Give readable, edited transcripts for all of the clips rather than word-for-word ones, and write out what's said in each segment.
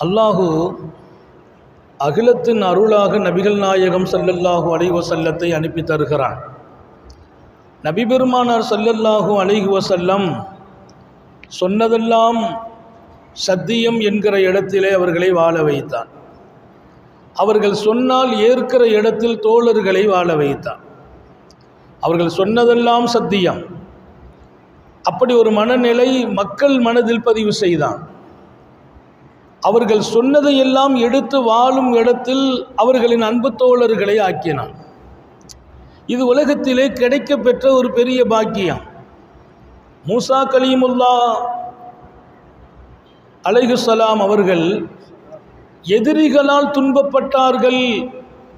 அல்லாஹு அகிலத்தின் அருளாக நபிகள் நாயகம் ஸல்லல்லாஹு அலைஹி வஸல்லத்தை அனுப்பி தருகிறான். நபி பெருமானார் ஸல்லல்லாஹு அலைஹி வஸல்லம் சொன்னதெல்லாம் சத்தியம் என்கிற இடத்திலே அவர்களை வாழ வைத்தான். அவர்கள் சொன்னால் ஏற்கிற இடத்தில் தோழர்களை வாழ வைத்தான். அவர்கள் சொன்னதெல்லாம் சத்தியம். அப்படி ஒரு மனநிலை மக்கள் மனதில் பதிவு செய்தான். அவர்கள் சொன்னதையெல்லாம் எடுத்து வாழும் இடத்தில் அவர்களின் அன்பு தோழர்களை ஆக்கினான். இது உலகத்திலே கிடைக்க பெற்ற ஒரு பெரிய பாக்கியம். மூசா கலீமுல்லாஹ் அலைஹிஸ்ஸலாம் அவர்கள் எதிரிகளால் துன்பப்பட்டார்கள்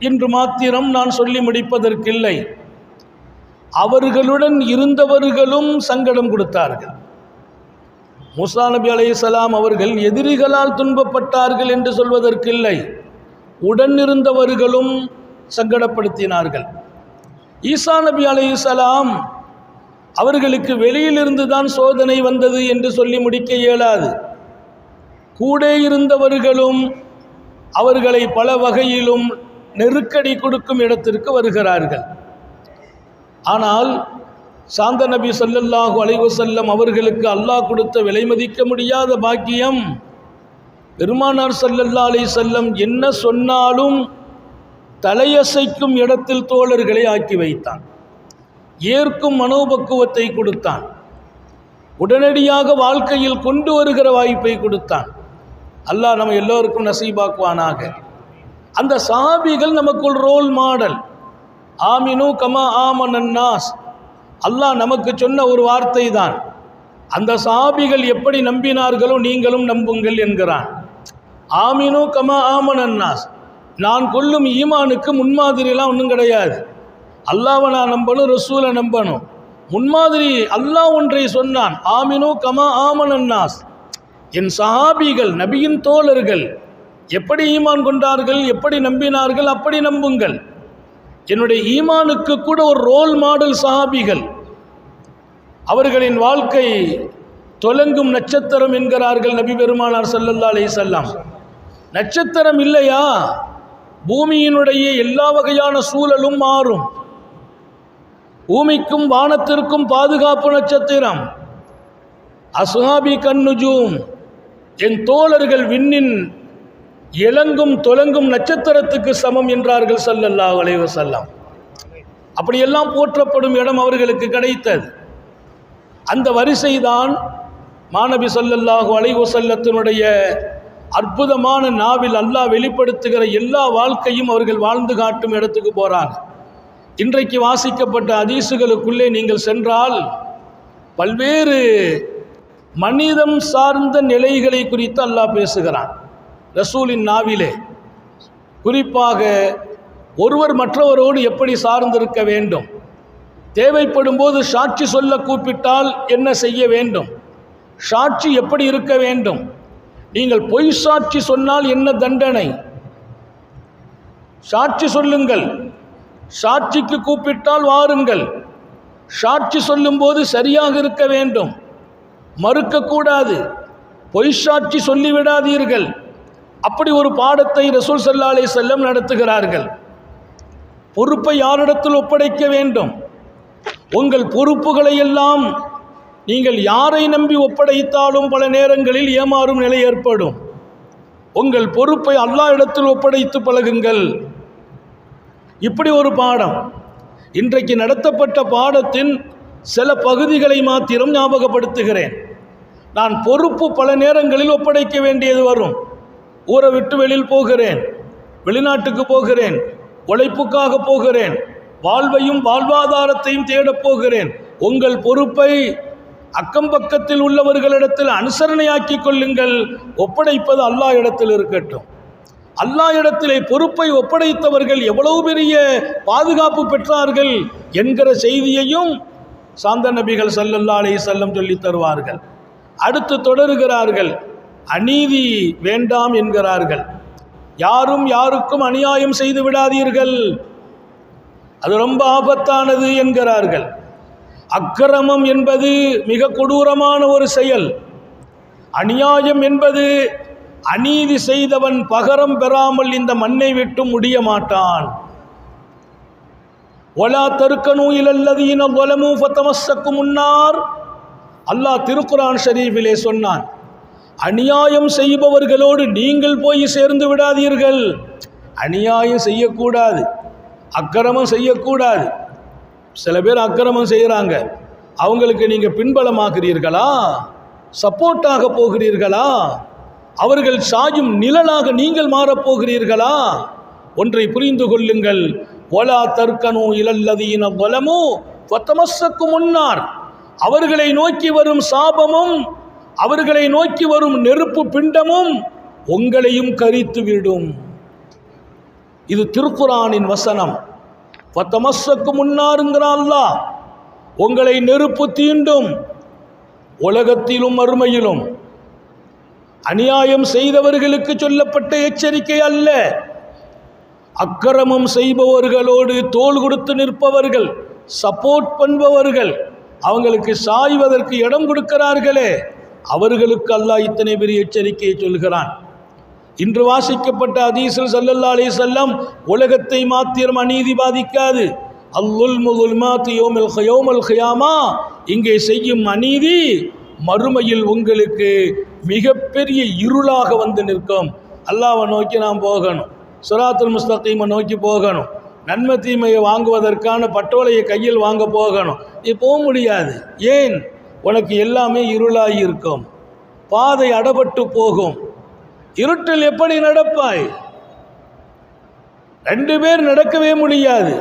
என்று மாத்திரம் நான் சொல்லி முடிப்பதற்கில்லை. அவர்களுடன் இருந்தவர்களும் சங்கடம் கொடுத்தார்கள். மூசா நபி அலைஹிஸ்ஸலாம் அவர்கள் எதிரிகளால் துன்பப்பட்டார்கள் என்று சொல்வதற்கில்லை, உடன் இருந்தவர்களும் சங்கடப்படுத்தினார்கள். ஈசா நபி அலைஹிஸ்ஸலாம் அவர்களுக்கு வெளியிலிருந்து தான் சோதனை வந்தது என்று சொல்லி முடிக்க இயலாது. கூட இருந்தவர்களும் அவர்களை பல வகையிலும் நெருக்கடி கொடுக்கும் இடத்திற்கு வருகிறார்கள். ஆனால் சாந்த நபி ஸல்லல்லாஹு அலைஹி வஸல்லம் அவர்களுக்கு அல்லாஹ் கொடுத்த விலை மதிக்க முடியாத பாக்கியம், பெருமானார் ஸல்லல்லாஹு அலைஹி வஸல்லம் என்ன சொன்னாலும் தலையசைக்கும் இடத்தில் தோழர்களை ஆக்கி வைத்தான். ஏற்கும் மனோபக்குவத்தை கொடுத்தான். உடனடியாக வாழ்க்கையில் கொண்டு வருகிற வாய்ப்பை கொடுத்தான். அல்லாஹ் நம்ம எல்லோருக்கும் நசீபாக்குவானாக. அந்த சஹாபிகள் நமக்குள் ரோல் மாடல். ஆமினு கமா ஆமனன் நாஸ், அல்லாஹ் நமக்கு சொன்ன ஒரு வார்த்தை தான். அந்த சஹாபிகள் எப்படி நம்பினார்களோ நீங்களும் நம்புங்கள் என்கிறான். ஆமினு கமா ஆமனன் நாஸ், நான் கொள்ளும் ஈமானுக்கு முன்மாதிரிலாம் ஒன்றும் கிடையாது. அல்லாஹ்வை நான் நம்பணும், ரசூலை நம்பணும். முன்மாதிரி அல்லாஹ் ஒன்றை சொன்னான், ஆமினு கமா ஆமனன் நாஸ். என் சஹாபிகள், நபியின் தோழர்கள் எப்படி ஈமான் கொண்டார்கள், எப்படி நம்பினார்கள், அப்படி நம்புங்கள். என்னுடைய ஈமானுக்கு கூட ஒரு ரோல் மாடல் சஹாபிகள். அவர்களின் வாழ்க்கை தொலங்கும் நட்சத்திரம் என்கிறார்கள் நபி பெருமானார் ஸல்லல்லாஹு அலைஹி வஸல்லம். நட்சத்திரம் இல்லையா, பூமியினுடைய எல்லா வகையான சூழலும் மாறும். பூமிக்கும் வானத்திற்கும் பாதுகாப்பு நட்சத்திரம். அஸ்ஹாபி கன்னுஜூம், என் தோழர்கள் விண்ணின் இளங்கும் தொலங்கும் நட்சத்திரத்துக்கு சமம் என்றார்கள் ஸல்லல்லாஹு அலைஹி வஸல்லம். அப்படியெல்லாம் போற்றப்படும் இடம் அவர்களுக்கு கிடைத்தது. அந்த வரிசைதான் மாநபி ஸல்லல்லாஹு அலைஹி வஸல்லத்தினுடைய அற்புதமான நாவில் அல்லாஹ் வெளிப்படுத்துகிற எல்லா வாழ்க்கையும் அவர்கள் வாழ்ந்து காட்டும் இடத்துக்கு போகிறாங்க. இன்றைக்கு வாசிக்கப்பட்ட ஹதீஸுகளுக்குள்ளே நீங்கள் சென்றால் பல்வேறு மனிதம் சார்ந்த நிலைகளை குறித்து அல்லாஹ் பேசுகிறான் ரசூலின் நாவிலே. குறிப்பாக ஒருவர் மற்றவரோடு எப்படி சார்ந்திருக்க வேண்டும், தேவைப்படும் போது சாட்சி சொல்ல கூப்பிட்டால் என்ன செய்ய வேண்டும், சாட்சி எப்படி இருக்க வேண்டும், நீங்கள் பொய் சாட்சி சொன்னால் என்ன தண்டனை, சாட்சி சொல்லுங்கள், சாட்சிக்கு கூப்பிட்டால் வாருங்கள், சாட்சி சொல்லும்போது சரியாக இருக்க வேண்டும், மறுக்கக்கூடாது, பொய் சாட்சி சொல்லிவிடாதீர்கள். அப்படி ஒரு பாடத்தை ரசூல் ஸல்லல்லாஹு அலைஹி வஸல்லம் நடத்துகிறார்கள். பொறுப்பை யாரிடத்தில் ஒப்படைக்க வேண்டும், உங்கள் பொறுப்புகளை எல்லாம் நீங்கள் யாரை நம்பி ஒப்படைத்தாலும் பல நேரங்களில் ஏமாறும் நிலை ஏற்படும். உங்கள் பொறுப்பை அல்லாஹ் இடத்தில் ஒப்படைத்து பழகுங்கள். இப்படி ஒரு பாடம். இன்றைக்கு நடத்தப்பட்ட பாடத்தின் சில பகுதிகளை மாத்திரம் ஞாபகப்படுத்துகிறேன். நான் பொறுப்பு பல நேரங்களில் ஒப்படைக்க வேண்டியது வரும். ஊரை விட்டு வெளியில் போகிறேன், வெளிநாட்டுக்கு போகிறேன், உழைப்புக்காக போகிறேன், வாழ்வையும் வாழ்வாதாரத்தையும் தேடப் போகிறேன். உங்கள் பொறுப்பை அக்கம் பக்கத்தில் உள்ளவர்களிடத்தில் அனுசரணையாக்கி கொள்ளுங்கள். ஒப்படைப்பது அல்லாஹ் இடத்தில் இருக்கட்டும். அல்லாஹ் இடத்திலே பொறுப்பை ஒப்படைத்தவர்கள் எவ்வளவு பெரிய பாதுகாப்பு பெற்றார்கள் என்கிற செய்தியையும் சாந்த நபிகள் ஸல்லல்லாஹு அலைஹி வஸல்லம் சொல்லி தருவார்கள். அடுத்து தொடருகிறார்கள், அநீதி வேண்டாம் என்கிறார்கள். யாரும் யாருக்கும் அநியாயம் செய்து விடாதீர்கள், அது ரொம்ப ஆபத்தானது என்கிறார்கள். அக்கிரமம் என்பது மிக கொடூரமான ஒரு செயல். அநியாயம் என்பது அநீதி செய்தவன் பகரம் பெறாமல் இந்த மண்ணை விட்டு முடிய மாட்டான். வலா தர்கனூ இலல்லதீன ஸலமூ ஃபதமஸ்ஸக்கும் முன்னார். அல்லாஹ் திருக்குர்ஆன் ஷரீஃபிலே சொன்னான், அநியாயம் செய்பவர்களோடு நீங்கள் போய் சேர்ந்து விடாதீர்கள். அநியாயம் செய்யக்கூடாது, அக்கிரமம் செய்யக்கூடாது. சில பேர் அக்கிரமம் செய்கிறாங்க, அவங்களுக்கு நீங்கள் பின்பலமாகிறீர்களா, சப்போர்ட்டாக போகிறீர்களா? அவர்கள் சாயும் நிழலாக நீங்கள் மாறப்போகிறீர்களா? ஒன்றை புரிந்து கொள்ளுங்கள். வலா தர்கனூ இலல்லதீன ஸலமூ ஃபதமஸ்ஸக்கும் முன்னார். அவர்களை நோக்கி வரும் சாபமும் அவர்களை நோக்கி வரும் நெருப்பு பிண்டமும் உங்களையும் கரித்துவிடும். இது திருக்குர்ஆனின் வசனம். ஃபதமஸ்ஸக்கும் முன்னாருங்கிறான் அல்லாஹ். உங்களை நெருப்பு தீண்டும், உலகத்திலும் மறுமையிலும். அநியாயம் செய்தவர்களுக்கு சொல்லப்பட்ட எச்சரிக்கை அல்ல. அக்கிரமம் செய்பவர்களோடு தோள் கொடுத்து நிற்பவர்கள், சப்போர்ட் பண்ணுபவர்கள், அவங்களுக்கு சாய்வதற்கு இடம் கொடுக்கிறார்களே, அவர்களுக்கு அல்லாஹ் இத்தனை பெரிய எச்சரிக்கையை சொல்கிறான். இன்று வாசிக்கப்பட்ட ஹதீஸில் ஸல்லல்லாஹு அலைஹி வஸல்லம் உலகத்தை மாத்திரம் அநீதி பாதிக்காது. அல்-ஸுல்மு ஸுல்மாத்து யௌமல் கியாமா, இங்கே செய்யும் அநீதி மறுமையில் உங்களுக்கு மிகப்பெரிய இருளாக வந்து நிற்கும். அல்லாஹ்வை நோக்கி நாம் போகணும், சிராத்துல் முஸ்தகீமை நோக்கி போகணும். நன்மை தீமையை வாங்குவதற்கான பட்டோலையை கையில் வாங்க போகணும். நீ போக முடியாது. ஏன்? உனக்கு எல்லாமே இருளாகி இருக்கும், பாதை அடபட்டு போகும். இருட்டில் எப்படி நடப்பாய்? 2 பேர் நடக்கவே முடியாது.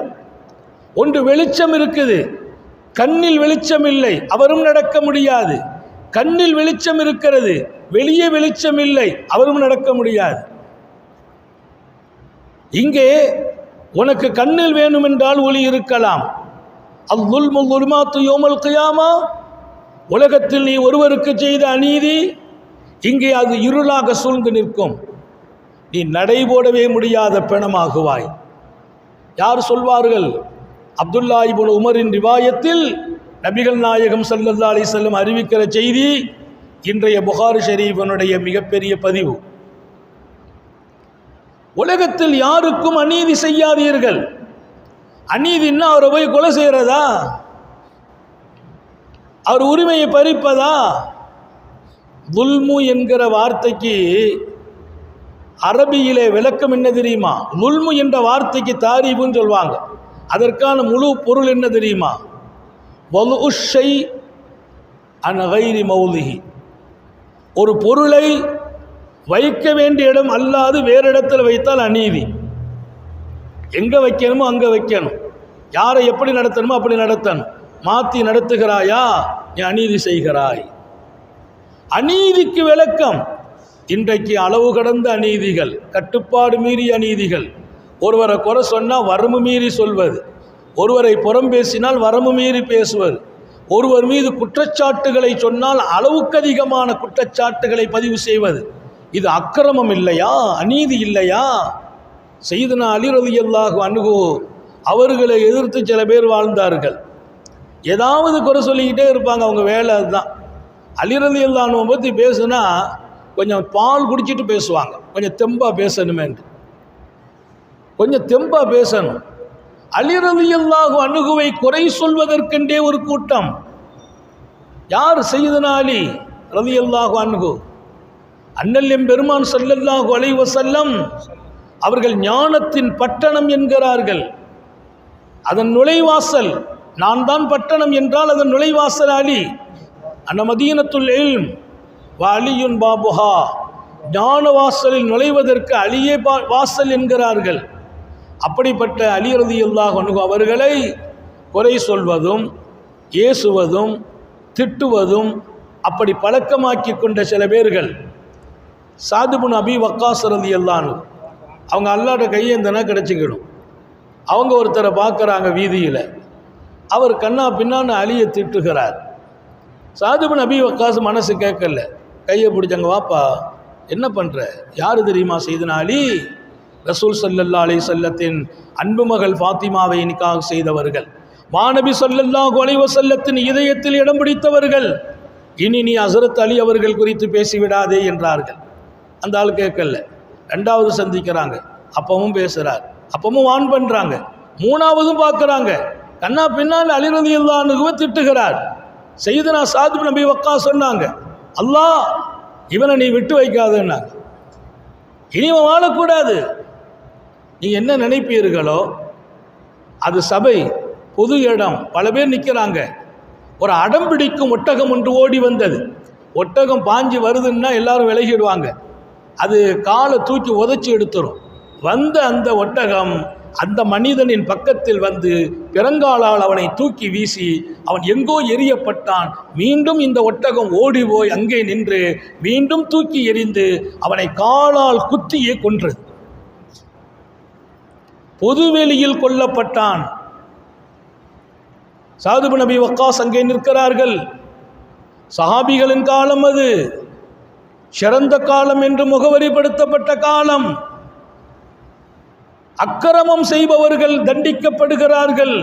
ஒன்று வெளிச்சம் இருக்குது, கண்ணில் வெளிச்சம் இல்லை, அவரும் நடக்க முடியாது. கண்ணில் வெளிச்சம் இருக்கிறது, வெளியே வெளிச்சம் இல்லை, அவரும் நடக்க முடியாது. இங்கே உனக்கு கண்ணில் வேணுமென்றால் ஒளி இருக்கலாம். அல்-ஸுல்மு ஸுல்மாத்து யௌமல் கியாமா, உலகத்தில் நீ ஒருவருக்கு செய்த அநீதி இங்கே அது இருளாக சூழ்ந்து நிற்கும். நீ நடைபோடவே முடியாத பிணமாகுவாய். யார் சொல்வார்கள்? அப்துல்லா இப்னு உமரின் ரிவாயத்தில் நபிகள் நாயகம் ஸல்லல்லாஹு அலைஹி வஸல்லம் அறிவிக்கிற செய்தி இன்றைய புகாரி ஷரீஃபினுடைய மிகப்பெரிய பதிவு. உலகத்தில் யாருக்கும் அநீதி செய்யாதீர்கள். அநீதின்னா அவரை போய் கொலை செய்கிறதா? அவர் உரிமையை பறிப்பதா? ظுல்மு என்கிற வார்த்தைக்கு அரபியிலே விளக்கம் என்ன தெரியுமா? ظுல்மு என்ற வார்த்தைக்கு தாரீஃப்னு சொல்வாங்க. அதற்கான முழு பொருள் என்ன தெரியுமா? வதுஉ ஷை அன் கைரி மௌலிஹி, ஒரு பொருளை வைக்க வேண்டிய இடம் அல்லாது வேறு இடத்தில் வைத்தால் அநீதி. எங்கே வைக்கணுமோ அங்கே வைக்கணும், யாரை எப்படி நடத்தணுமோ அப்படி நடத்தணும். மாற்றி நடத்துகிறாயா, நீ அநீதி செய்கிறாய். அநீதிக்கு விளக்கம் இன்றைக்கு அளவு கடந்த அநீதிகள், கட்டுப்பாடு மீறிய அநீதிகள். ஒருவரை குறை சொன்னால் வரம்பு மீறி சொல்வது, ஒருவரை புறம் பேசினால் வரம்பு மீறி பேசுவது, ஒருவர் மீது குற்றச்சாட்டுகளை சொன்னால் அளவுக்கு அதிகமான குற்றச்சாட்டுகளை பதிவு செய்வது. இது அக்கிரமம் இல்லையா? அநீதி இல்லையா? சையதுனா அலி ரலியல்லாஹு அன்ஹு அவர்களை எதிர்த்து சில பேர் வாழ்ந்தார்கள். ஏதாவது குறை சொல்லிக்கிட்டே இருப்பாங்க, அவங்க வேலை அதுதான். அலி ரலியல்லாஹு அன்ஹு பற்றி பேசுனா கொஞ்சம் பால் குடிச்சிட்டு பேசுவாங்க, கொஞ்சம் தெம்பா பேசணுமேன்று, கொஞ்சம் தெம்பா பேசணும். அலி ரலியல்லாஹு அன்ஹுவை குறை சொல்வதற்கென்றே ஒரு கூட்டம். யார்? சையதுனா அலி ரலியல்லாஹு அன்ஹு. அண்ணல் எம்பெருமான் ஸல்லல்லாஹு அலைஹி வஸல்லம் அவர்கள் ஞானத்தின் பட்டணம் என்கிறார்கள். அதன் நுழைவாசல், நான் தான் பட்டணம் என்றால் அதன் நுழைவாசல் அலி. அன்ன மதீனத்துல் இல்ம் வ அலியுன் பாபுஹா, ஞான வாசலில் நுழைவதற்கு அலியே வாசல் என்கிறார்கள். அப்படிப்பட்ட அலி ரலியல்லாஹு அன்ஹு அவர்களை குறை சொல்வதும் ஏசுவதும் திட்டுவதும் அப்படி பழக்கமாக்கி கொண்ட சில பேர்கள். சாத் இப்னு அபி வக்காஸ் ரலியல்லாஹு அன்ஹு அவங்க அல்லாஹ்ட்ட கையேந்தனா கிடச்சிக்கிடும். அவங்க ஒருத்தரை பார்க்குறாங்க வீதியில், அவர் கண்ணா பின்னான்னு அலியை திட்டுகிறார். சாத் இப்னு அபி வக்காஸ் மனசு கேட்கல, கையை பிடிச்சாங்க, வாப்பா என்ன பண்ணுற? யார் தெரியுமா? சையதுனா அலி, ரசூல் ஸல்லல்லாஹு அலைஹி வஸல்லத்தின் அன்பு மகள் ஃபாத்திமாவை நிக்காஹ் செய்தவர்கள், மாநபி ஸல்லல்லாஹு அலைஹி வஸல்லத்தின் இதயத்தில் இடம் பிடித்தவர்கள். இனி நீ ஹஸரத் அலி அவர்கள் குறித்து பேசிவிடாதே என்றார்கள். அந்த ஆள் கேட்கல. ரெண்டாவது சந்திக்கிறாங்க, அப்பவும் பேசுகிறார், அப்பவும் வான் பண்ணுறாங்க. மூணாவதும் பார்க்குறாங்க, கண்ணா பின்னால் அலி ரலியல்லாஹு அன்ஹுவை திட்டுகிறார். சையதுனா சாத் பின் அபீ வக்காஸ் சொன்னாங்க, அல்லாஹ் இவனை நீ விட்டு வைக்காதுன்னாங்க. இனி இவன் வாழக்கூடாது. நீங்கள் என்ன நினைப்பீர்களோ அது சபை, பொது இடம், பல பேர் நிற்கிறாங்க. ஒரு அடம் பிடிக்கும் ஒட்டகம் ஒன்று ஓடி வந்தது. ஒட்டகம் பாஞ்சு வருதுன்னா எல்லாரும் விலகிடுவாங்க. அது காலை தூக்கி உதைச்சி எடுத்துரும். வந்த அந்த ஒட்டகம் அந்த மனிதனின் பக்கத்தில் வந்து பிறங்காலால் அவனை தூக்கி வீசி அவன் எங்கோ எரியப்பட்டான். மீண்டும் இந்த ஒட்டகம் ஓடி போய் அங்கே நின்று மீண்டும் தூக்கி எறிந்து அவனை காலால் குத்தியே கொன்றது. பொதுவெளியில் கொல்லப்பட்டான். சாத் பின் அபீ வக்காஸ் அங்கே நிற்கிறார்கள். சஹாபிகளின் காலம் அது, சிறந்த காலம் என்று முகவரிப்படுத்தப்பட்ட காலம். அக்கிரமம் செய்பவர்கள் தண்டிக்கப்படுகிறார்கள்.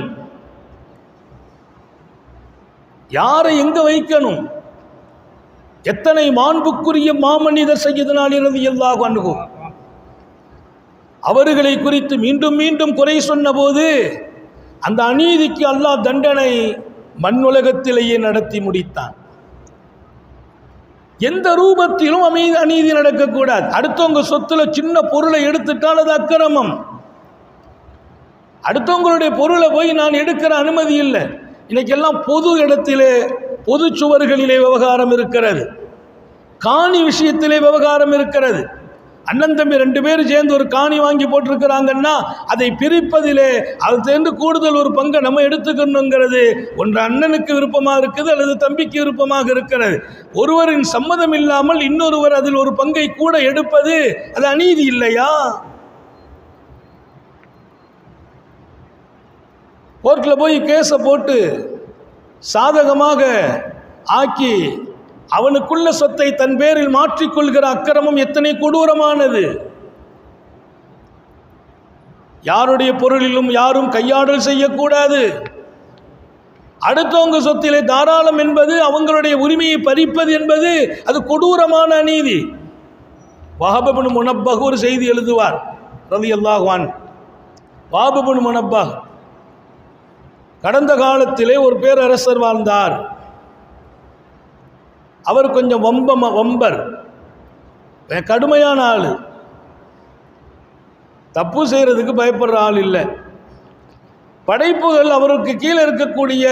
யாரை எங்க வைக்கணும்? எத்தனை மாண்புக்குரிய மாமனிதர் சய்யிதுனா அலி ரலியல்லாஹு அன்ஹு அவர்களை குறித்து மீண்டும் மீண்டும் குறை சொன்ன போது அந்த அநீதிக்கு அல்லாஹ் தண்டனை மண்ணுலகத்திலேயே நடத்தி முடித்தான். எந்த ரூபத்திலும் அநீதி நடக்கக்கூடாது. அடுத்தவங்க சொத்துல சின்ன பொருளை எடுத்துட்டால் அது அக்கிரமம். அடுத்தவங்களுடைய பொருளை போய் நான் எடுக்கிற அனுமதி இல்லை. இன்னைக்கெல்லாம் பொது இடத்திலே, பொது சுவர்களிலே விவகாரம் இருக்கிறது, காணி விஷயத்திலே விவகாரம் இருக்கிறது. அண்ணன் தம்பி 2 பேர் சேர்ந்து ஒரு காணி வாங்கி போட்டிருக்கிறாங்கன்னா அதை பிரிப்பதிலே அது சேர்ந்து கூடுதல் ஒரு பங்கை நம்ம எடுத்துக்கணுங்கிறது ஒன்று அண்ணனுக்கு விருப்பமாக இருக்குது அல்லது தம்பிக்கு விருப்பமாக இருக்கிறது. ஒருவரின் சம்மதம் இல்லாமல் இன்னொருவர் அதில் ஒரு பங்கை கூட எடுப்பது அது அநீதி இல்லையா? கோர்ட்டில் போய் கேஸை போட்டு சாதகமாக ஆக்கி அவனுக்குள்ள சொத்தை தன் பேரில் மாற்றிக்கொள்கிற அக்கிரமம் எத்தனை கொடூரமானது. யாருடைய பொருளிலும் யாரும் கையாடல் செய்யக்கூடாது. அடுத்தவங்க சொத்திலே தாராளம் என்பது, அவங்களுடைய உரிமையை பறிப்பது என்பது அது கொடூரமான அநீதி. வஹப் இப்னு முனப்பஹ் ஒரு செய்தி எழுதுவார் ரலியல்லாஹு அன்ஹு. வஹப் இப்னு முனப்பஹ் கடந்த காலத்திலே ஒரு பேரரசர் வாழ்ந்தார். அவர் கொஞ்சம் வம்பர், கடுமையான ஆள், தப்பு செய்கிறதுக்கு பயப்படுற ஆள் இல்லை. படைப்புகள் அவருக்கு கீழே இருக்கக்கூடிய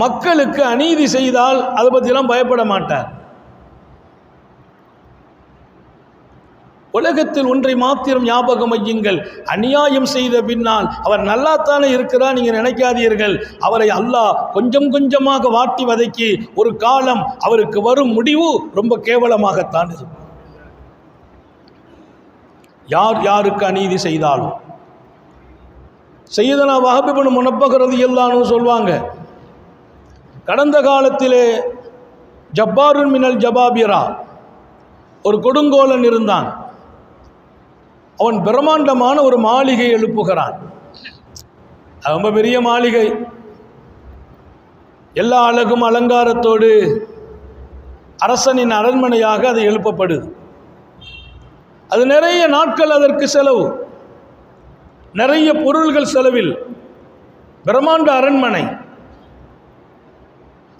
மக்களுக்கு அநீதி செய்தால் அதை பற்றிலாம் பயப்பட மாட்டார். உலகத்தில் ஒன்றை மாத்திரம் ஞாபகம் வையுங்கள், அநியாயம் செய்த பின்னால் அவர் நல்லாத்தானே இருக்கிறார் நீங்கள் நினைக்காதீர்கள். அவரை அல்லாஹ் கொஞ்சம் கொஞ்சமாக வாட்டி வதக்கி ஒரு காலம் அவருக்கு வரும் முடிவு ரொம்ப கேவலமாகத்தான் இருக்கும். யார் யாருக்கு அநீதி செய்தாலும் சையதுனா வஹப் இப்னு முனப்பஹ் ரலியல்லாஹு அன்ஹு சொல்வாங்க, கடந்த காலத்திலே ஜப்பாருன் மினல் ஜபாபிரா ஒரு கொடுங்கோலன் இருந்தான். அவன் பிரம்மாண்டமான ஒரு மாளிகை எழுப்புகிறான். ரொம்ப பெரிய மாளிகை, எல்லா அழகும் அலங்காரத்தோடு அரசனின் அரண்மனையாக அது எழுப்பப்படுது. அது நிறைய நாட்கள் அதற்கு செலவு, நிறைய பொருள்கள் செலவில் பிரம்மாண்ட அரண்மனை.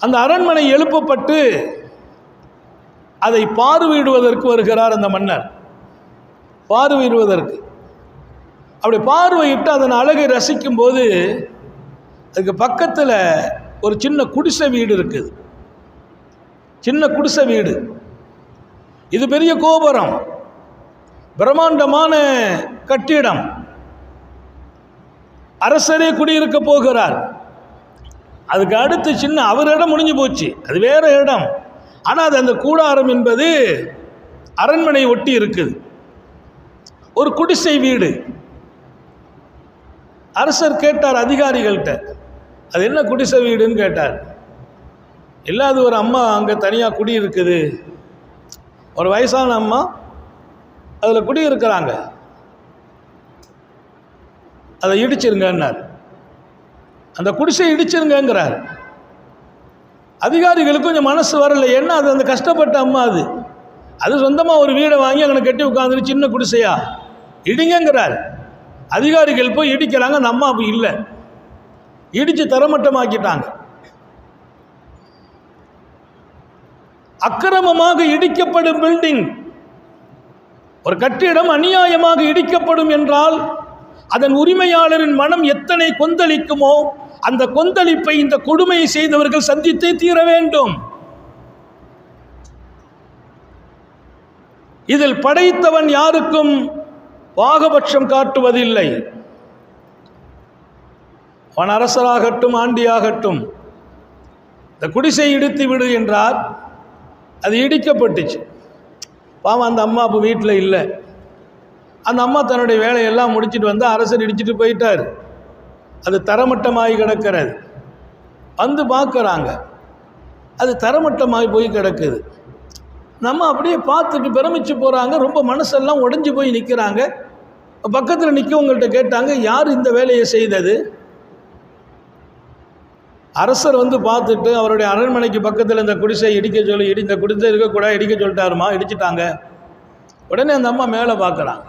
அந்த அரண்மனை எழுப்பப்பட்டு அதை பார்வையிடுவதற்கு வருகிறார் அந்த மன்னர். பார்வையிடுவதற்கு அப்படி பார்வையிட்டு அதன் அழகை ரசிக்கும் போது அதுக்கு பக்கத்தில் ஒரு சின்ன குடிசை வீடு இருக்குது. சின்ன குடிசை வீடு, இது பெரிய கோபுரம், பிரம்மாண்டமான கட்டிடம். அரசரே குடியிருக்க போகிறார். அதுக்கு அடுத்து சின்ன அவர் இடம் முடிஞ்சு போச்சு, அது வேற இடம். ஆனால் அது அந்த கூடாரம் என்பது அரண்மனை ஒட்டி இருக்குது, ஒரு குடிசை வீடு. அரசர் கேட்டார் அதிகாரிகள்கிட்ட, அது என்ன குடிசை வீடுன்னு கேட்டார். இல்லை, அது ஒரு அம்மா அங்கே தனியாக குடி இருக்குது, ஒரு வயசான அம்மா அதில் குடி இருக்கிறாங்க, அதை இடிச்சிருங்கன்னார். அந்த குடிசை இடிச்சிருங்கிறார். அதிகாரிகளுக்கு கொஞ்சம் மனசு வரலை, என்ன அது அந்த கஷ்டப்பட்ட அம்மா, அது அது சொந்தமாக ஒரு வீடை வாங்கி அங்கே கட்டி உட்காந்துட்டு சின்ன குடிசையா இடிங்கிறார். அதிகாரிகள் போய் இடிக்கிறாங்க, அந்த அம்மா அப்படி இல்லை, இடித்து தரமட்டமாக்கிட்டாங்க. அக்கிரமமாக இடிக்கப்படும் பில்டிங், ஒரு கட்டிடம் அநியாயமாக இடிக்கப்படும் என்றால் அதன் உரிமையாளரின் மனம் எத்தனை கொந்தளிக்குமோ அந்த கொந்தளிப்பை இந்த கொடுமையை செய்தவர்கள் சந்தித்தே தீர வேண்டும். இதில் படைத்தவன் யாருக்கும் பாகபட்சம் காட்டுவதில்லை. அவன் அரசராகட்டும் ஆண்டியாகட்டும், இந்த குடிசை இடித்து விடு என்றார், அது இடிக்கப்பட்டுச்சு. பாவம் அந்த அம்மா அப்போ வீட்டில் இல்லை. அந்த அம்மா தன்னுடைய வேலையெல்லாம் முடிச்சுட்டு வந்து அரசர் இடிச்சிட்டு போயிட்டார். அது தரமட்டமாகி கிடக்கிறது. வந்து பார்க்குறாங்க, அது தரமட்டமாகி போய் கிடக்குது. நம்ம அப்படியே பார்த்துட்டு பிரமிச்சு போகிறாங்க. ரொம்ப மனசெல்லாம் உடஞ்சி போய் நிற்கிறாங்க. பக்கத்தில் நிற்கவங்கள்ட்ட கேட்டாங்க, யார் இந்த வேலையை செய்தது? அரசர் வந்து பார்த்துட்டு அவருடைய அரண்மனைக்கு பக்கத்தில் இந்த குடிசை இடிக்க சொல்லி இந்த குடிசை இருக்கக்கூடாது இடிக்க சொல்லிட்டாருமா, இடிச்சிட்டாங்க. உடனே அந்த அம்மா மேலே பார்க்குறாங்க,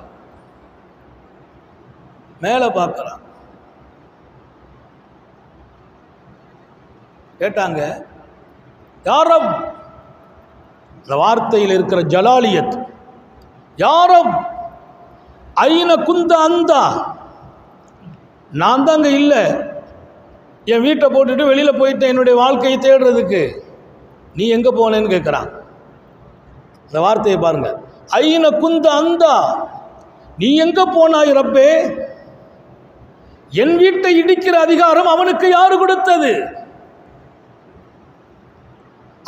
மேலே பார்க்குறாங்க. கேட்டாங்க, யாரப்? இந்த வார்த்தையில் இருக்கிற ஜலாலியத், யாரப் ஐன குந்த அந்தா, நான் தான் அங்கே இல்லை, என் வீட்டை போட்டுட்டு வெளியில் போயிட்டேன் என்னுடைய வாழ்க்கையை தேடுறதுக்கு, நீ எங்கே போனேன்னு கேட்குறான். இந்த வார்த்தையை பாருங்க, ஐன குந்த அந்தா, நீ எங்கே போனாய் ரப்பே? என் வீட்டை இடிக்கிற அதிகாரம் அவனுக்கு யாரு கொடுத்தது?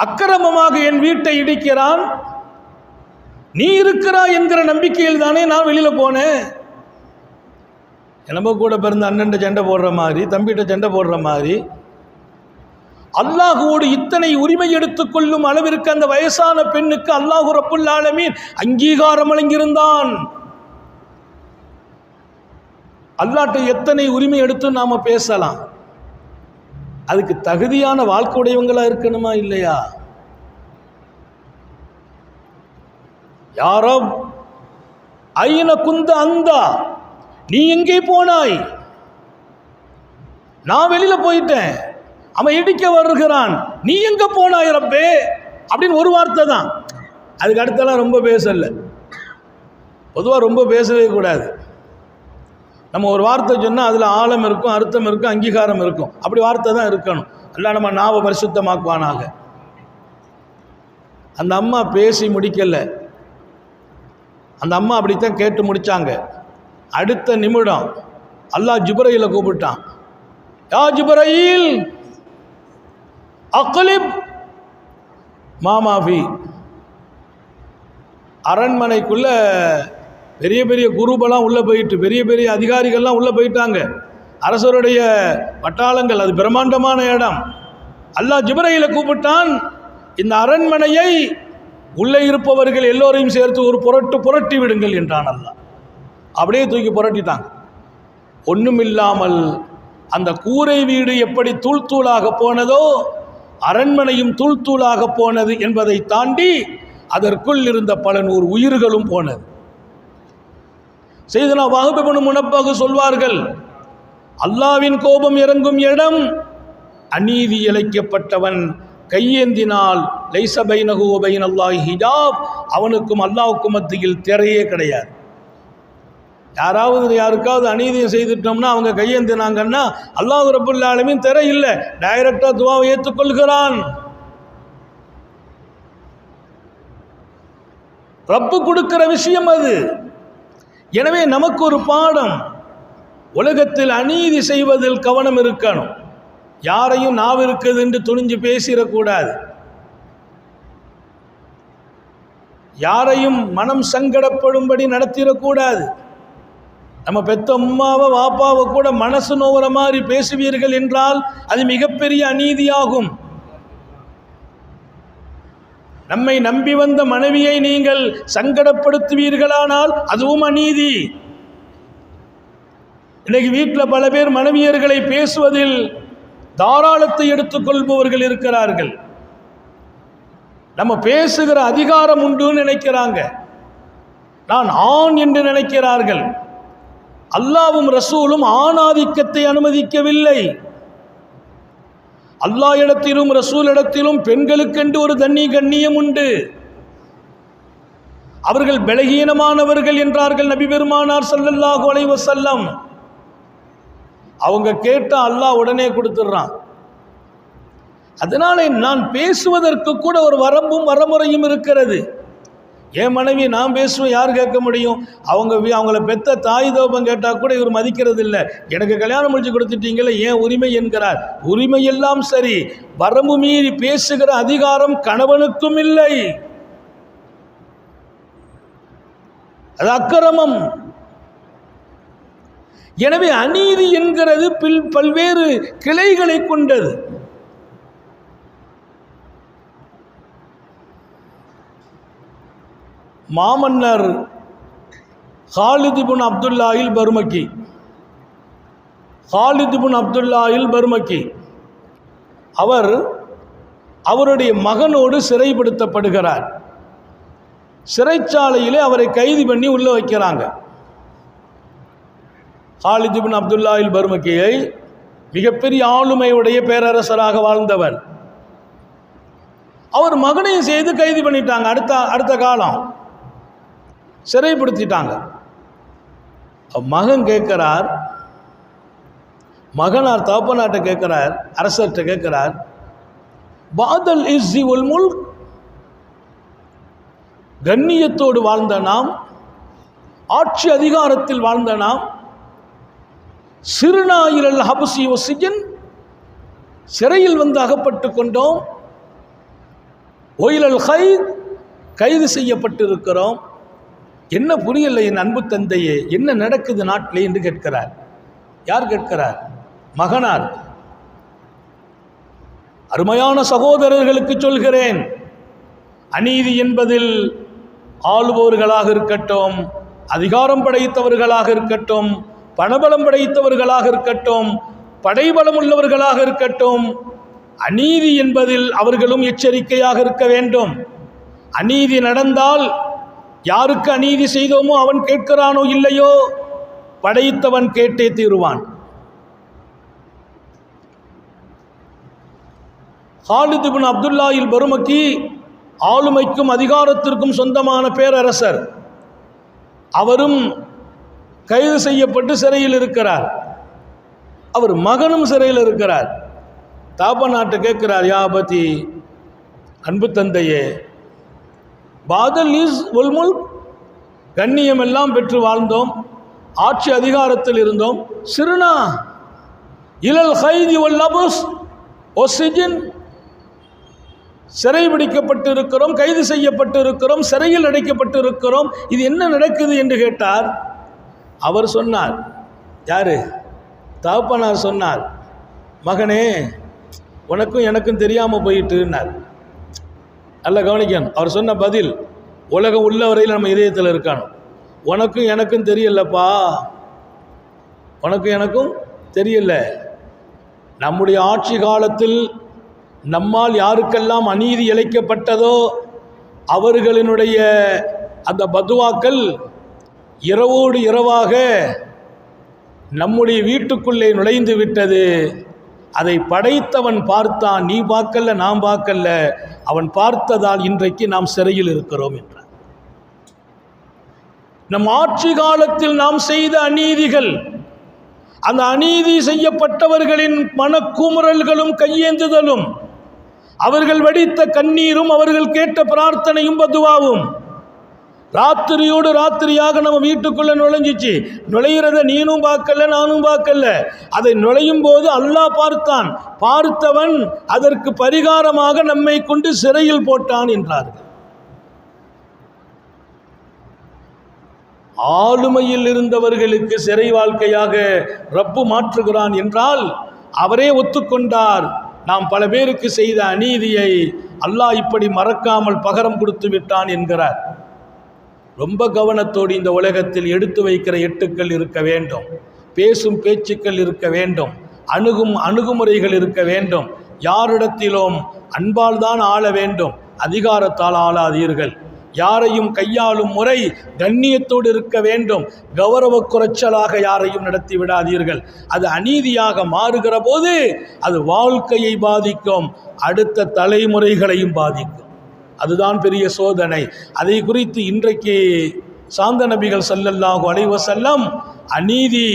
அக்கிரமமாக என் வீட்டை இடிக்கிறான், நீ இருக்கிறாய் என்கிற நம்பிக்கையில் தானே நான் வெளியில் போனேன். நம்ம கூட பிறந்த அண்ணன்ட்ட சண்டை போடுற மாதிரி, தம்பிகிட்ட சண்டை போடுற மாதிரி, அல்லாஹுவோடு இத்தனை உரிமை எடுத்துக்கொள்ளும் அளவிற்கு அந்த வயசான பெண்ணுக்கு அல்லாஹு ரப்புல் ஆலமீன் அங்கீகாரம் வழங்கியிருந்தான். அல்லாஹ்ட்ட எத்தனை உரிமை எடுத்து நாம் பேசலாம். அதுக்கு தகுதியான வாழ்க்கை உடையவங்களா இருக்கணுமா இல்லையா? யாரோ ஐன குந்த அந்தா, நீ எங்கே போனாய்? நான் வெளியில போயிட்டேன், அவன் இடிக்க வருகிறான், நீ எங்க போனாய் ரப்பே? அப்படின்னு ஒரு வார்த்தை தான். அதுக்கு அடுத்தெல்லாம் ரொம்ப பேசல. பொதுவாக ரொம்ப பேசவே கூடாது. நம்ம ஒரு வார்த்தை சொன்னால் அதில் ஆழம் இருக்கும், அர்த்தம் இருக்கும், அங்கீகாரம் இருக்கும். அப்படி வார்த்தை தான் இருக்கணும். அல்ல நம்ம நாவை பரிசுத்தமாக்குவானாக. அந்த அம்மா பேசி முடிக்கல. அந்த அம்மா அப்படித்தான் கேட்டு முடித்தாங்க. அடுத்த நிமிடம் அல்லாஹ் ஜிப்ரீலை கூப்பிட்டான். யா ஜிப்ரீல் அக்லிப் மாமாஃபி. அரண்மனைக்குள்ள பெரிய பெரிய குரூபெல்லாம் உள்ளே போயிட்டு, பெரிய பெரிய அதிகாரிகள்லாம் உள்ளே போயிட்டாங்க. அரசருடைய பட்டாளங்கள், அது பிரம்மாண்டமான இடம். அல்லாஹ் ஜிப்ரீலை கூப்பிட்டான். இந்த அரண்மனையை உள்ளே இருப்பவர்கள் எல்லோரையும் சேர்த்து ஒரு புரட்டி விடுங்கள் என்றான் அல்லாஹ். அப்படியே தூக்கி புரட்டிட்டாங்க. ஒன்றுமில்லாமல் அந்த கூரை வீடு எப்படி தூள் தூளாக போனதோ அரண்மனையும் தூள் தூளாக போனது என்பதை தாண்டி அதற்குள் இருந்த பல நூறு உயிர்களும் போனது. செய்தனா வஹப் இப்னு முனப்பஹ் சொல்வார்கள், அல்லாவின் கோபம் இறங்கும் இடம் அநீதி இழைக்கப்பட்டவன் கையேந்தினால் லைஸ பைனஹு வ பைனல்லாஹி ஹிஜாப், அவனுக்கும் அல்லாஹ்வுக்கும் மத்தியில் திரையே கிடையாது. யாருக்காவது அநீதியம் செய்துட்டோம்னா அவங்க கையேந்தினாங்கன்னா அல்லாஹ் ரப்புல் ஆலமீன் திரை இல்லை, டைரக்டா துஆவை ஏற்றுக்கொள்கிறான். ரப்பு கொடுக்கிற விஷயம் அது. எனவே நமக்கு ஒரு பாடம், உலகத்தில் அநீதி செய்வதில் கவனம் இருக்கணும். யாரையும் நாவு இருக்குது என்று துணிஞ்சு பேசிடக்கூடாது. யாரையும் மனம் சங்கடப்படும்படி நடத்திடக்கூடாது. நம்ம பெத்த அம்மாவை வாப்பாவை கூட மனசு நோவுற மாதிரி பேசுவீர்கள் என்றால் அது மிகப்பெரிய அநீதியாகும். நம்மை நம்பி வந்த மனைவியை நீங்கள் சங்கடப்படுத்துவீர்களானால் அதுவும் அநீதி. இன்னைக்கு வீட்டில் பல பேர் மனைவியர்களை பேசுவதில் தாராளத்தை எடுத்துக்கொள்பவர்கள் இருக்கிறார்கள். நம்ம பேசுகிற அதிகாரம் உண்டுன்னு நினைக்கிறாங்க. நான் ஆண் என்று நினைக்கிறார்கள். அல்லாஹ்வும் ரசூலும் ஆணாதிக்கத்தை அனுமதிக்கவில்லை. அல்லாஹ் இடத்திலும் ரசூல் இடத்திலும் பெண்களுக்கென்று ஒரு தனி கண்ணியம் உண்டு. அவர்கள் பலகீனமானவர்கள் என்றார்கள் நபி பெருமானார் ஸல்லல்லாஹு அலைஹி வஸல்லம். அவங்க கேட்டா அல்லாஹ் உடனே கொடுத்துட்றான். அதனால நான் பேசுவதற்கு கூட ஒரு வரம்பும் வரமுறையும் இருக்கிறது. என் மனைவி நான் பேசுவேன், யார் கேட்க முடியும்? அவங்கள பெத்த தாய் தோப்பம் கேட்டால் கூட இவர் மதிக்கிறது இல்லை. எனக்கு கல்யாணம் முடிச்சு கொடுத்துட்டீங்களே, ஏன் உரிமை என்கிறார். உரிமை எல்லாம் சரி, வரம்பு மீறி பேசுகிற அதிகாரம் கணவனுக்கும் இல்லை. அது அக்கிரமம். எனவே அநீதி என்கிறது பல்வேறு கிளைகளை கொண்டது. மாமன்னர் ஹாலித் இப்னு அப்துல்லாஹில் பர்மக்கி, ஹாலித் இப்னு அப்துல்லாஹில் பர்மக்கி அவருடைய மகனோடு சிறைப்படுத்தப்படுகிறார். சிறைச்சாலையிலே அவரை கைது பண்ணி உள்ள வைக்கிறாங்க. ஹாலித் இப்னு அப்துல்லாஹில் பர்மக்கியை மிகப்பெரிய ஆளுமையுடைய பேரரசராக வாழ்ந்தவர். அவர் மகனையும் செய்து கைது பண்ணிட்டாங்க. அடுத்த காலம் சிறைப்படுத்திட்டாங்க. மகன் கேட்கிறார், மகனார் தகப்பனார்ட்ட கேட்கிறார், அரசர்கிட்ட கேட்கிறார், பாதல் இஸ்ஸி வல் முல்க், கண்ணியத்தோடு வாழ்ந்த நாம், ஆட்சி அதிகாரத்தில் வாழ்ந்த நாம், சிறுனா இலல் ஹப்ஸி வஸ்ஸிஜன், சிறையில் வந்து அகப்பட்டு கொண்டோம், ஒயிலல் கைத், கைது செய்யப்பட்டிருக்கிறோம். என்ன புரியலை என் அன்பு தந்தையே, என்ன நடக்குது நாட்டிலே என்று கேட்கிறார். யார் கேட்கிறார்? மகனார். அருமையான சகோதரர்களுக்கு சொல்கிறேன், அநீதி என்பதில் ஆளுபவர்களாக இருக்கட்டும், அதிகாரம் படைத்தவர்களாக இருக்கட்டும், பணபலம் படைத்தவர்களாக இருக்கட்டும், படைபலம் உள்ளவர்களாக இருக்கட்டும், அநீதி என்பதில் அவர்களும் எச்சரிக்கையாக இருக்க வேண்டும். அநீதி நடந்தால் யாருக்கு அநீதி செய்தோமோ அவன் கேட்கிறானோ இல்லையோ, படைத்தவன் கேட்டே தீருவான். ஹாலித் இப்னு அப்துல்லாஹில் பர்மக்கி ஆளுமைக்கும் அதிகாரத்திற்கும் சொந்தமான பேரரசர். அவரும் கைது செய்யப்பட்டு சிறையில் இருக்கிறார். அவர் மகனும் சிறையில் இருக்கிறார். தாப்பநாட்டு கேட்கிறார், யாபதி, அன்பு தந்தையே, பாதல் இஸ் வல் முல்க், கண்ணியம் எல்லாம் பெற்று வாழ்ந்தோம், ஆட்சி அதிகாரத்தில் இருந்தோம், சிறுனா இலல் கைதி வல் லபஸ் வஸ்ஸிஜன், சிறை பிடிக்கப்பட்டு இருக்கிறோம், கைது செய்யப்பட்டு இருக்கிறோம், சிறையில் அடைக்கப்பட்டு இருக்கிறோம், இது என்ன நடக்குது என்று கேட்டார். அவர் சொன்னார், யாரு? தகப்பனார் சொன்னார், மகனே, உனக்கும் எனக்கும் தெரியாமல் போயிட்டுன்னார். நல்லா கவனிக்கணும். அவர் சொன்ன பதில் உலகம் உள்ள வரையில் நம்ம இதயத்தில் இருக்கணும். உனக்கும் எனக்கும் தெரியலப்பா, உனக்கும் எனக்கும் தெரியல. நம்முடைய ஆட்சி காலத்தில் நம்மால் யாருக்கெல்லாம் அநீதி இழைக்கப்பட்டதோ அவர்களினுடைய அந்த பதுவாக்கள் இரவோடு இரவாக நம்முடைய வீட்டுக்குள்ளே நுழைந்து விட்டது. அதை படைத்தவன் பார்த்தான், நீ பார்க்கல, நாம் பார்க்கல, அவன் பார்த்ததால் இன்றைக்கு நாம் சிறையில் இருக்கிறோம் என்றார். நம் ஆட்சி காலத்தில் நாம் செய்த அநீதிகள், அந்த அநீதி செய்யப்பட்டவர்களின் மனக்குமுறல்களும் கையேந்துதலும், அவர்கள் வடித்த கண்ணீரும், அவர்கள் கேட்ட பிரார்த்தனையும் பதுவாவும் ராத்திரியோடு ராத்திரியாக நம்ம வீட்டுக்குள்ள நுழைஞ்சிச்சு. நுழையிறத நீனும் பார்க்கல, நானும் பார்க்கல. அதை நுழையும் போது அல்லாஹ் பார்த்தான். பார்த்தவன் அதற்கு பரிகாரமாக நம்மை கொண்டு சிறையில் போட்டான் என்றார்கள். ஆளுமையில் இருந்தவர்களுக்கு சிறை வாழ்க்கையாக ரப்பு மாற்றுகிறான் என்றால் அவரே ஒத்துக்கொண்டார். நாம் பல பேருக்கு செய்த அநீதியை அல்லாஹ் இப்படி மறக்காமல் பகரம் கொடுத்து விட்டான் என்கிறார். ரொம்ப கவனத்தோடு இந்த உலகத்தில் எடுத்து வைக்கிற எட்டுக்கள் இருக்க வேண்டும், பேசும் பேச்சுக்கள் இருக்க வேண்டும், அணுகுமுறைகள் இருக்க வேண்டும். யாரிடத்திலும் அன்பால் தான் ஆள வேண்டும், அதிகாரத்தால் ஆளாதீர்கள். யாரையும் கையாளும் முறை கண்ணியத்தோடு இருக்க வேண்டும். கௌரவ குறைச்சலாக யாரையும் நடத்தி விடாதீர்கள். அது அநீதியாக மாறுகிற போது அது வாழ்க்கையை பாதிக்கும், அடுத்த தலைமுறைகளையும் பாதிக்கும். அதுதான் பெரிய சோதனை. அதை குறித்து இன்றைக்கு சாந்த நபிகள் ஸல்லல்லாஹு அலைஹி வஸல்லம் அநீதி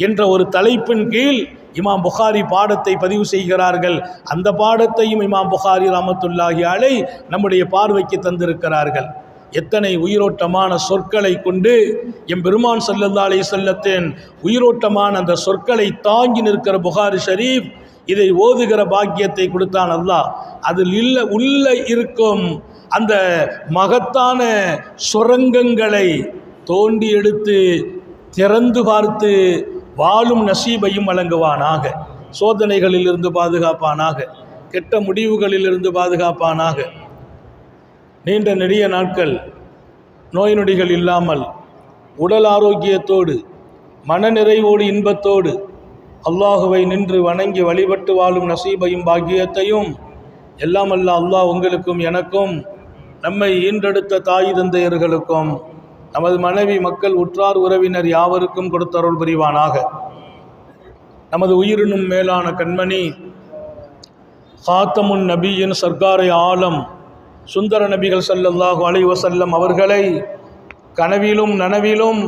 என்ற ஒரு தலைப்பின் கீழ் இமாம் புகாரி பாடத்தை பதிவு செய்கிறார்கள். அந்த பாடத்தையும் இமாம் புகாரி ரஹ்மத்துல்லாஹி அலைஹி நம்முடைய பார்வைக்கு தந்திருக்கிறார்கள். எத்தனை உயிரோட்டமான சொற்களை கொண்டு எம்பெருமான் ஸல்லல்லாஹு அலைஹி வஸல்லத்தின் உயிரோட்டமான அந்த சொற்களை தாங்கி நிற்கிற புகாரி ஷரீஃப், இதை ஓதுகிற பாக்கியத்தை கொடுத்தான் அல்லாஹ். அதில் உள்ள இருக்கும் அந்த மகத்தான சுரங்கங்களை தோண்டி எடுத்து திறந்து பார்த்து வாழும் நசீபையும் வழங்குவானாக. சோதனைகளிலிருந்து பாதுகாப்பானாக, கெட்ட முடிவுகளிலிருந்து பாதுகாப்பானாக. நீண்ட நெடிய நாட்கள் நோய் நொடிகள் இல்லாமல் உடல் ஆரோக்கியத்தோடு மனநிறைவோடு இன்பத்தோடு அல்லாஹுவை நின்று வணங்கி வழிபட்டு வாழும் நசீபையும் பாக்கியத்தையும் எல்லாம் அல்ல அல்லாஹ் உங்களுக்கும் எனக்கும், நம்மை ஈன்றெடுத்த தாய் தந்தையர்களுக்கும், நமது மனைவி மக்கள் உற்றார் உறவினர் யாவருக்கும் கொடுத்தருள் புரிவானாக. நமது உயிரினும் மேலான கண்மணி காத்தமுன் நபியின் சர்க்காரை ஆலம் சுந்தர நபிகள் ஸல்லல்லாஹு அலைஹி வஸல்லம் அவர்களை கனவிலும் நனவிலும்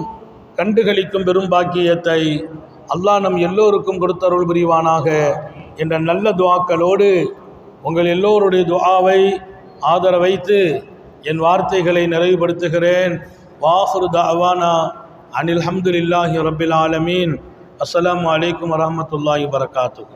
கண்டுகளிக்கும் பெரும் பாக்கியத்தை அல்லாஹ் நம் எல்லோருக்கும் கொடுத்தருள் புரிவானாக என்ற நல்ல துஆக்களோடு உங்கள் எல்லோருடைய துஆவை ஆதரவைத்து என் வார்த்தைகளை நிறைவுபடுத்துகிறேன். வாஹிரு தஅவானா அனில் ஹம்துலில்லாஹி ரப்பில் ஆலமீன். அஸ்ஸலாமு அலைக்கும் வரஹ்மத்துல்லாஹி வபரகாத்துஹு.